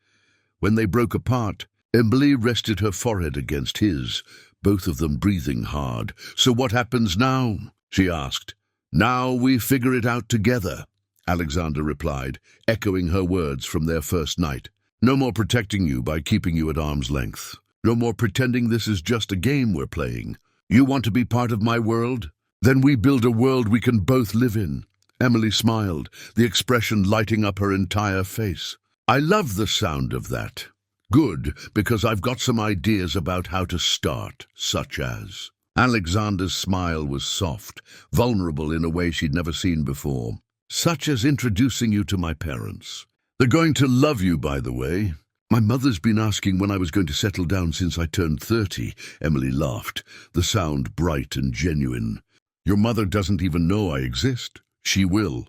When they broke apart, Emily rested her forehead against his, both of them breathing hard. "So what happens now?" she asked. "Now we figure it out together," Alexander replied, echoing her words from their first night. "No more protecting you by keeping you at arm's length. No more pretending this is just a game we're playing. You want to be part of my world? Then we build a world we can both live in." Emily smiled, the expression lighting up her entire face. "I love the sound of that. Good, because I've got some ideas about how to start, such as..." Alexander's smile was soft, vulnerable in a way she'd never seen before. "Such as introducing you to my parents. They're going to love you, by the way. My mother's been asking when I was going to settle down since I turned 30, Emily laughed, the sound bright and genuine. "Your mother doesn't even know I exist. She will.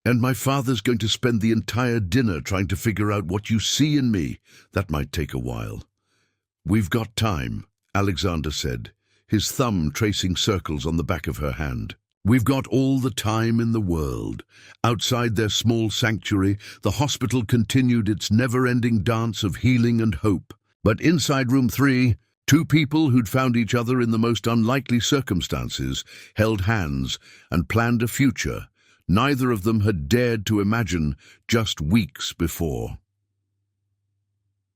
And my father's going to spend the entire dinner trying to figure out what you see in me. That might take a while." "We've got time," Alexander said, his thumb tracing circles on the back of her hand. "We've got all the time in the world." Outside their small sanctuary, the hospital continued its never-ending dance of healing and hope. But inside room 3, two people who'd found each other in the most unlikely circumstances held hands and planned a future neither of them had dared to imagine just weeks before.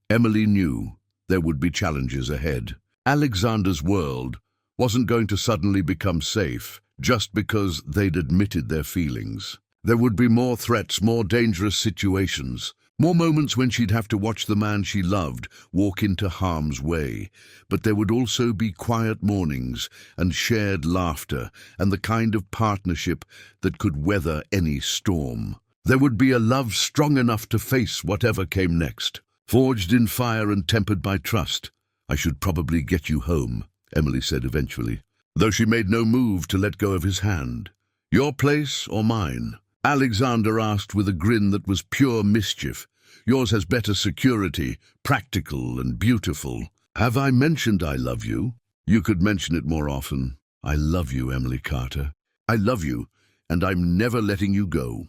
Emily knew there would be challenges ahead. Alexander's world wasn't going to suddenly become safe just because they'd admitted their feelings. There would be more threats, more dangerous situations, more moments when she'd have to watch the man she loved walk into harm's way. But there would also be quiet mornings and shared laughter and the kind of partnership that could weather any storm. There would be a love strong enough to face whatever came next, forged in fire and tempered by trust. "I should probably get you home," Emily said eventually, though she made no move to let go of his hand. "Your place or mine?" Alexander asked with a grin that was pure mischief. "Yours has better security, practical and beautiful." "Have I mentioned I love you?" "You could mention it more often." "I love you, Emily Carter. I love you, and I'm never letting you go."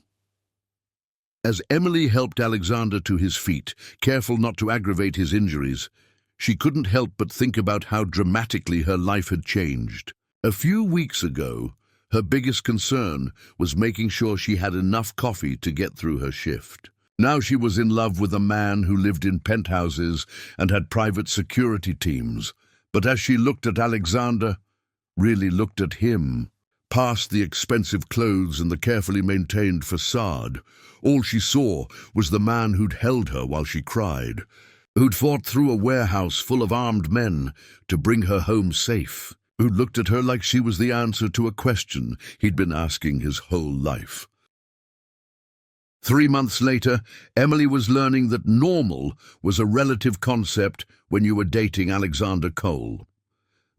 As Emily helped Alexander to his feet, careful not to aggravate his injuries, she couldn't help but think about how dramatically her life had changed. A few weeks ago, her biggest concern was making sure she had enough coffee to get through her shift. Now she was in love with a man who lived in penthouses and had private security teams. But as she looked at Alexander, really looked at him, past the expensive clothes and the carefully maintained facade, all she saw was the man who'd held her while she cried, who'd fought through a warehouse full of armed men to bring her home safe, who looked at her like she was the answer to a question he'd been asking his whole life. 3 months later, Emily was learning that normal was a relative concept when you were dating Alexander Cole.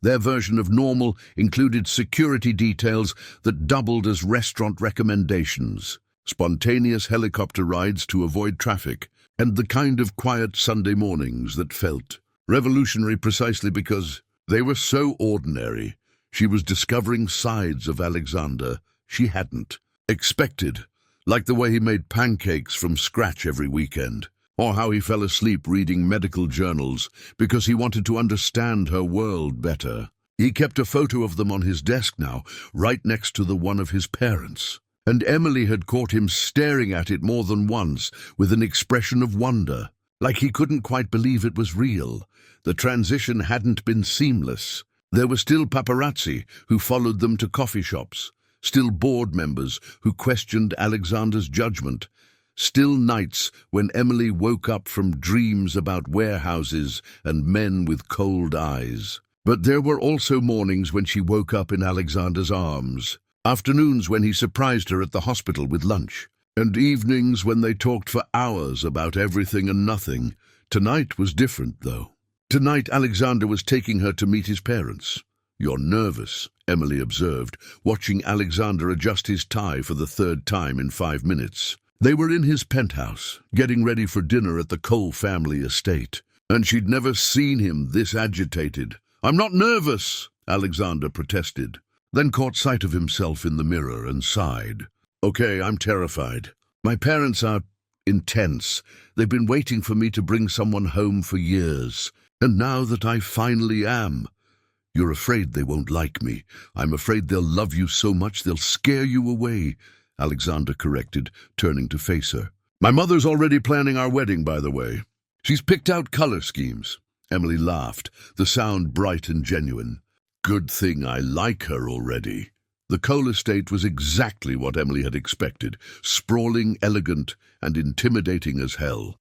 Their version of normal included security details that doubled as restaurant recommendations, spontaneous helicopter rides to avoid traffic, and the kind of quiet Sunday mornings that felt revolutionary precisely because they were so ordinary. She was discovering sides of Alexander she hadn't expected, like the way he made pancakes from scratch every weekend, or how he fell asleep reading medical journals because he wanted to understand her world better. He kept a photo of them on his desk now, right next to the one of his parents, and Emily had caught him staring at it more than once with an expression of wonder, like he couldn't quite believe it was real. The transition hadn't been seamless. There were still paparazzi who followed them to coffee shops, still board members who questioned Alexander's judgment, still nights when Emily woke up from dreams about warehouses and men with cold eyes. But there were also mornings when she woke up in Alexander's arms, afternoons when he surprised her at the hospital with lunch, and evenings when they talked for hours about everything and nothing. Tonight was different, though. Tonight Alexander was taking her to meet his parents. "You're nervous," Emily observed, watching Alexander adjust his tie for the 3rd time in 5 minutes. They were in his penthouse, getting ready for dinner at the Cole family estate, and she'd never seen him this agitated. "I'm not nervous," Alexander protested, then caught sight of himself in the mirror and sighed. "Okay, I'm terrified. My parents are intense. They've been waiting for me to bring someone home for years, and now that I finally am. You're afraid they won't like me. I'm afraid they'll love you so much they'll scare you away," Alexander corrected, turning to face her. "My mother's already planning our wedding, by the way. She's picked out color schemes." Emily laughed, the sound bright and genuine. "Good thing I like her already." The Cole estate was exactly what Emily had expected, sprawling, elegant, and intimidating as hell.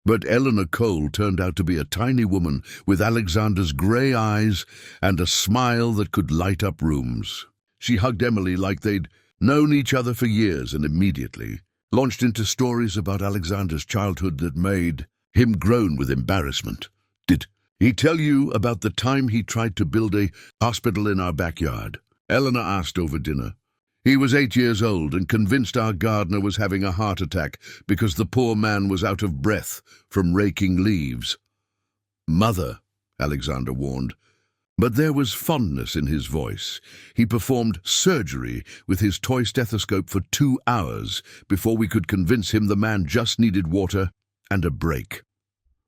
But Eleanor Cole turned out to be a tiny woman with Alexander's grey eyes and a smile that could light up rooms. She hugged Emily like they'd known each other for years and immediately launched into stories about Alexander's childhood that made him groan with embarrassment. "Did he tell you about the time he tried to build a hospital in our backyard?" Eleanor asked over dinner. "He was 8 years old and convinced our gardener was having a heart attack because the poor man was out of breath from raking leaves." "Mother," Alexander warned. But there was fondness in his voice. He performed surgery with his toy stethoscope for 2 hours before we could convince him the man just needed water and a break.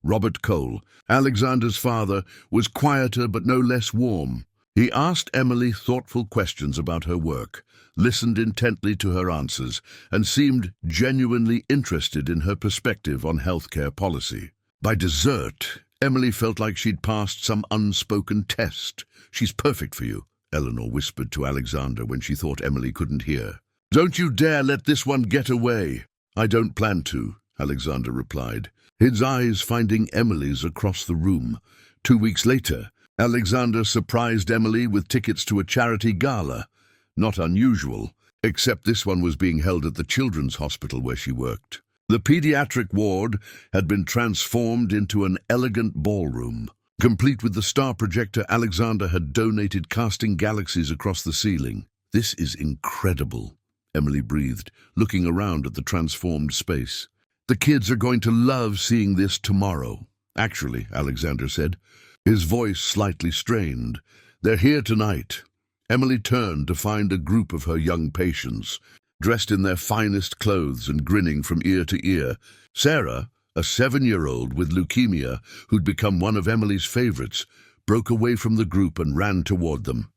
Robert Cole, Alexander's father, was quieter but no less warm. He asked Emily thoughtful questions about her work, listened intently to her answers, and seemed genuinely interested in her perspective on healthcare policy. By dessert, Emily felt like she'd passed some unspoken test. "She's perfect for you," Eleanor whispered to Alexander when she thought Emily couldn't hear. "Don't you dare let this one get away." "I don't plan to," Alexander replied, his eyes finding Emily's across the room. 2 weeks later, Alexander surprised Emily with tickets to a charity gala. Not unusual, except this one was being held at the children's hospital where she worked. The pediatric ward had been transformed into an elegant ballroom. Complete with the star projector Alexander had donated, casting galaxies across the ceiling. "This is incredible," Emily breathed, looking around at the transformed space. "The kids are going to love seeing this tomorrow." "Actually," Alexander said, his voice slightly strained, "they're here tonight." Emily turned to find a group of her young patients, dressed in their finest clothes and grinning from ear to ear. Sarah, a 7-year-old with leukemia who'd become one of Emily's favorites, broke away from the group and ran toward them.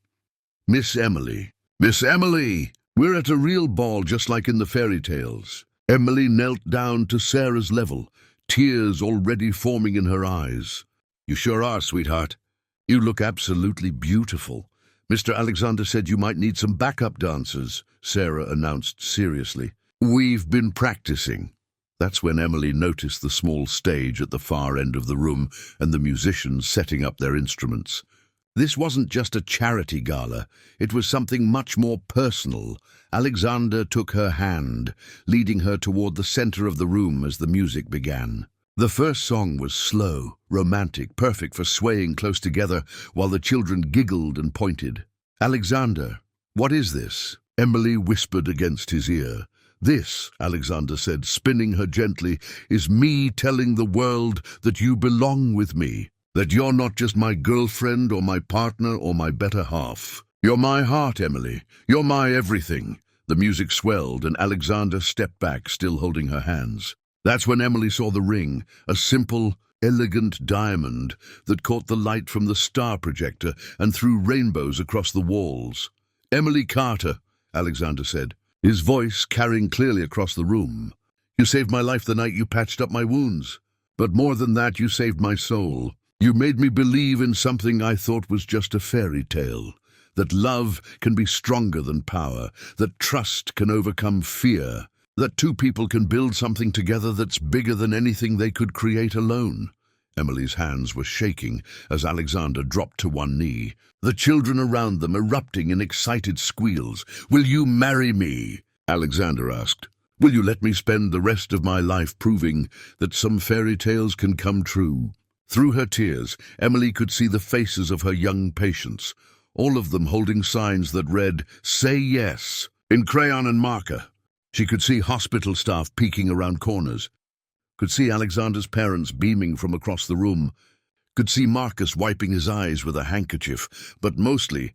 "Miss Emily! Miss Emily! We're at a real ball just like in the fairy tales." Emily knelt down to Sarah's level, tears already forming in her eyes. "You sure are, sweetheart. You look absolutely beautiful. Mr. Alexander said you might need some backup dancers," Sarah announced seriously. "We've been practicing." That's when Emily noticed the small stage at the far end of the room and the musicians setting up their instruments. This wasn't just a charity gala, it was something much more personal. Alexander took her hand, leading her toward the center of the room as the music began. The first song was slow, romantic, perfect for swaying close together while the children giggled and pointed. "Alexander, what is this?" Emily whispered against his ear. "This," Alexander said, spinning her gently, "is me telling the world that you belong with me. That you're not just my girlfriend or my partner or my better half. You're my heart, Emily. You're my everything." The music swelled and Alexander stepped back, still holding her hands. That's when Emily saw the ring, a simple, elegant diamond that caught the light from the star projector and threw rainbows across the walls. "Emily Carter," Alexander said, his voice carrying clearly across the room. "You saved my life the night you patched up my wounds. But more than that, you saved my soul. You made me believe in something I thought was just a fairy tale. That love can be stronger than power. That trust can overcome fear. That two people can build something together that's bigger than anything they could create alone." Emily's hands were shaking as Alexander dropped to one knee, the children around them erupting in excited squeals. "Will you marry me?" Alexander asked. "Will you let me spend the rest of my life proving that some fairy tales can come true?" Through her tears, Emily could see the faces of her young patients, all of them holding signs that read, "Say yes," in crayon and marker. She could see hospital staff peeking around corners, could see Alexander's parents beaming from across the room, could see Marcus wiping his eyes with a handkerchief, but mostly,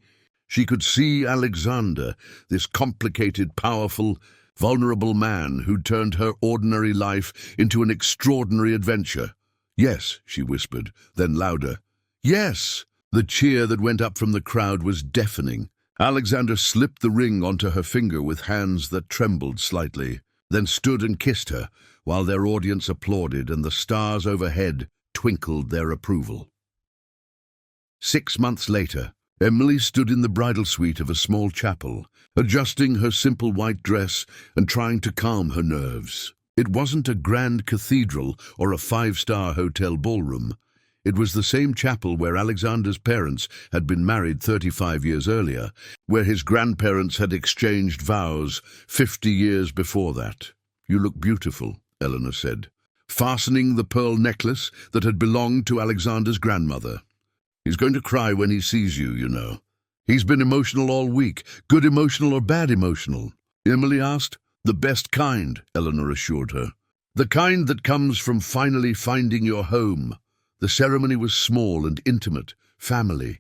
she could see Alexander, this complicated, powerful, vulnerable man who turned her ordinary life into an extraordinary adventure. "Yes," she whispered, then louder, "Yes!" The cheer that went up from the crowd was deafening. Alexander slipped the ring onto her finger with hands that trembled slightly, then stood and kissed her, while their audience applauded and the stars overhead twinkled their approval. 6 months later, Emily stood in the bridal suite of a small chapel, adjusting her simple white dress and trying to calm her nerves. It wasn't a grand cathedral or a 5-star hotel ballroom. It was the same chapel where Alexander's parents had been married 35 years earlier, where his grandparents had exchanged vows 50 years before that. "You look beautiful," Eleanor said, fastening the pearl necklace that had belonged to Alexander's grandmother. "He's going to cry when he sees you, you know. He's been emotional all week. Good emotional or bad emotional?" Emily asked. "The best kind," Eleanor assured her. "The kind that comes from finally finding your home." The ceremony was small and intimate, family,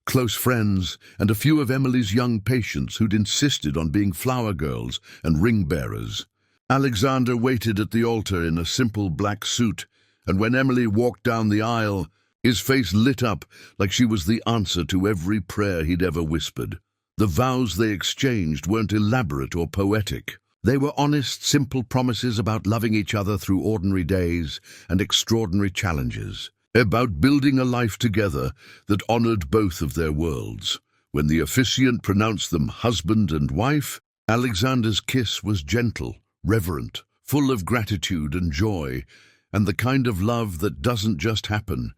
close friends, and a few of Emily's young patients who'd insisted on being flower girls and ring bearers. Alexander waited at the altar in a simple black suit, and when Emily walked down the aisle, his face lit up like she was the answer to every prayer he'd ever whispered. The vows they exchanged weren't elaborate or poetic. They were honest, simple promises about loving each other through ordinary days and extraordinary challenges, about building a life together that honored both of their worlds. When the officiant pronounced them husband and wife, Alexander's kiss was gentle, reverent, full of gratitude and joy, and the kind of love that doesn't just happen.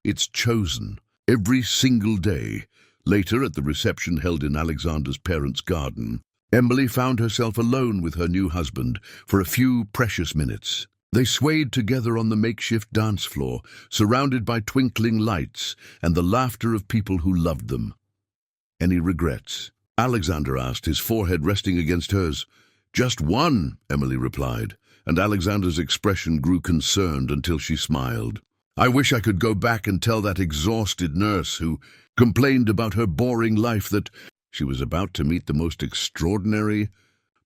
It's chosen, every single day. Later, at the reception held in Alexander's parents' garden, Emily found herself alone with her new husband for a few precious minutes. They swayed together on the makeshift dance floor, surrounded by twinkling lights and the laughter of people who loved them. "Any regrets?" Alexander asked, his forehead resting against hers. "Just one," Emily replied, and Alexander's expression grew concerned until she smiled. "I wish I could go back and tell that exhausted nurse who complained about her boring life that she was about to meet the most extraordinary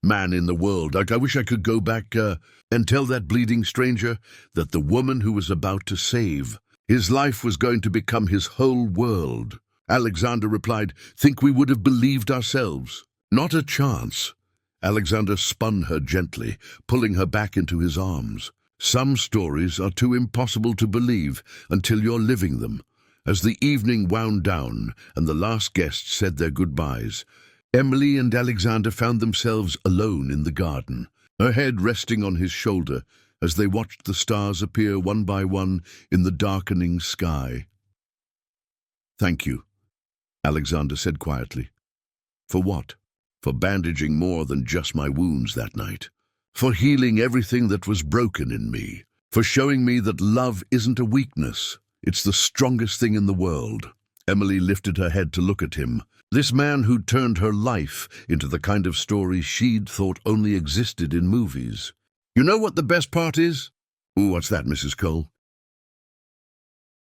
man in the world. I wish I could go back and tell that bleeding stranger that the woman who was about to save his life was going to become his whole world." Alexander replied, "Think we would have believed ourselves?" "Not a chance." Alexander spun her gently, pulling her back into his arms. Some stories are too impossible to believe until you're living them. As the evening wound down and the last guests said their goodbyes, Emily and Alexander found themselves alone in the garden, her head resting on his shoulder as they watched the stars appear one by one in the darkening sky. "Thank you," Alexander said quietly. "For what?" "For bandaging more than just my wounds that night. For healing everything that was broken in me. For showing me that love isn't a weakness. It's the strongest thing in the world." Emily lifted her head to look at him. This man who'd turned her life into the kind of story she'd thought only existed in movies. "You know what the best part is?" "Ooh, what's that, Mrs. Cole?"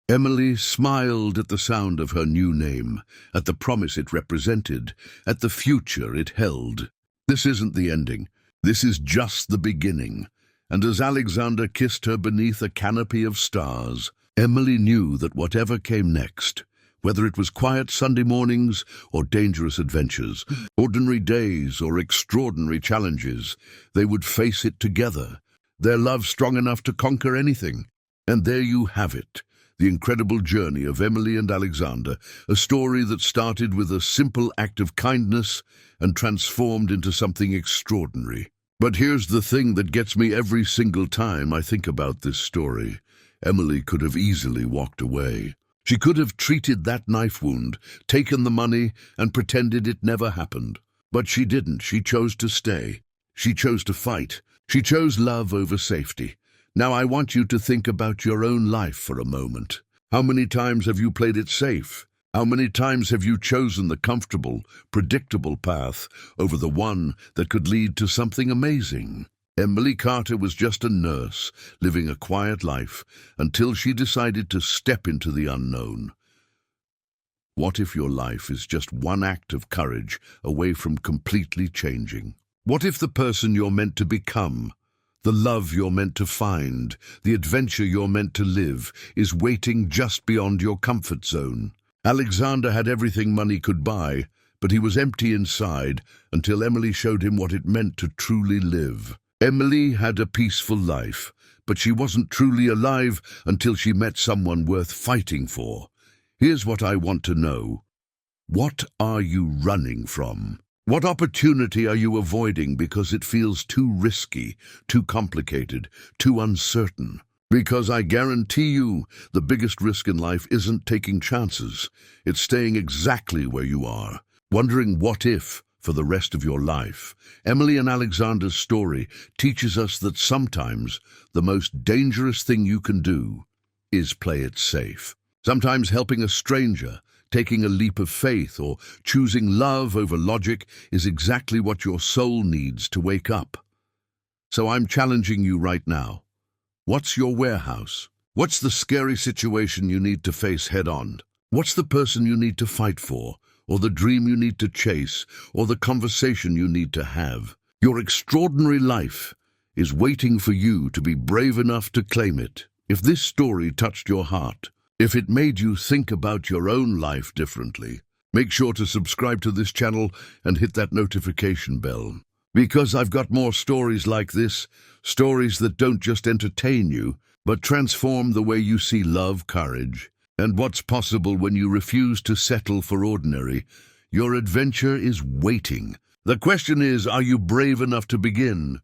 Emily smiled at the sound of her new name, at the promise it represented, at the future it held. This isn't the ending. This is just the beginning. And as Alexander kissed her beneath a canopy of stars, Emily knew that whatever came next, whether it was quiet Sunday mornings or dangerous adventures, ordinary days or extraordinary challenges, they would face it together, their love strong enough to conquer anything. And there you have it. The incredible journey of Emily and Alexander, a story that started with a simple act of kindness and transformed into something extraordinary. But here's the thing that gets me every single time I think about this story. Emily could have easily walked away. She could have treated that knife wound, taken the money, and pretended it never happened. But she didn't. She chose to stay. She chose to fight. She chose love over safety. Now I want you to think about your own life for a moment. How many times have you played it safe? How many times have you chosen the comfortable, predictable path over the one that could lead to something amazing? Emily Carter was just a nurse, living a quiet life, until she decided to step into the unknown. What if your life is just one act of courage away from completely changing? What if the person you're meant to become, the love you're meant to find, the adventure you're meant to live, is waiting just beyond your comfort zone? Alexander had everything money could buy, but he was empty inside until Emily showed him what it meant to truly live. Emily had a peaceful life, but she wasn't truly alive until she met someone worth fighting for. Here's what I want to know. What are you running from? What opportunity are you avoiding because it feels too risky, too complicated, too uncertain? Because I guarantee you, the biggest risk in life isn't taking chances. It's staying exactly where you are, wondering what if for the rest of your life. Emily and Alexander's story teaches us that sometimes the most dangerous thing you can do is play it safe. Sometimes helping a stranger, taking a leap of faith, or choosing love over logic is exactly what your soul needs to wake up. So I'm challenging you right now. What's your warehouse? What's the scary situation you need to face head-on? What's the person you need to fight for, or the dream you need to chase, or the conversation you need to have? Your extraordinary life is waiting for you to be brave enough to claim it. If this story touched your heart, if it made you think about your own life differently, make sure to subscribe to this channel and hit that notification bell. Because I've got more stories like this, stories that don't just entertain you, but transform the way you see love, courage, and what's possible when you refuse to settle for ordinary. Your adventure is waiting. The question is, are you brave enough to begin?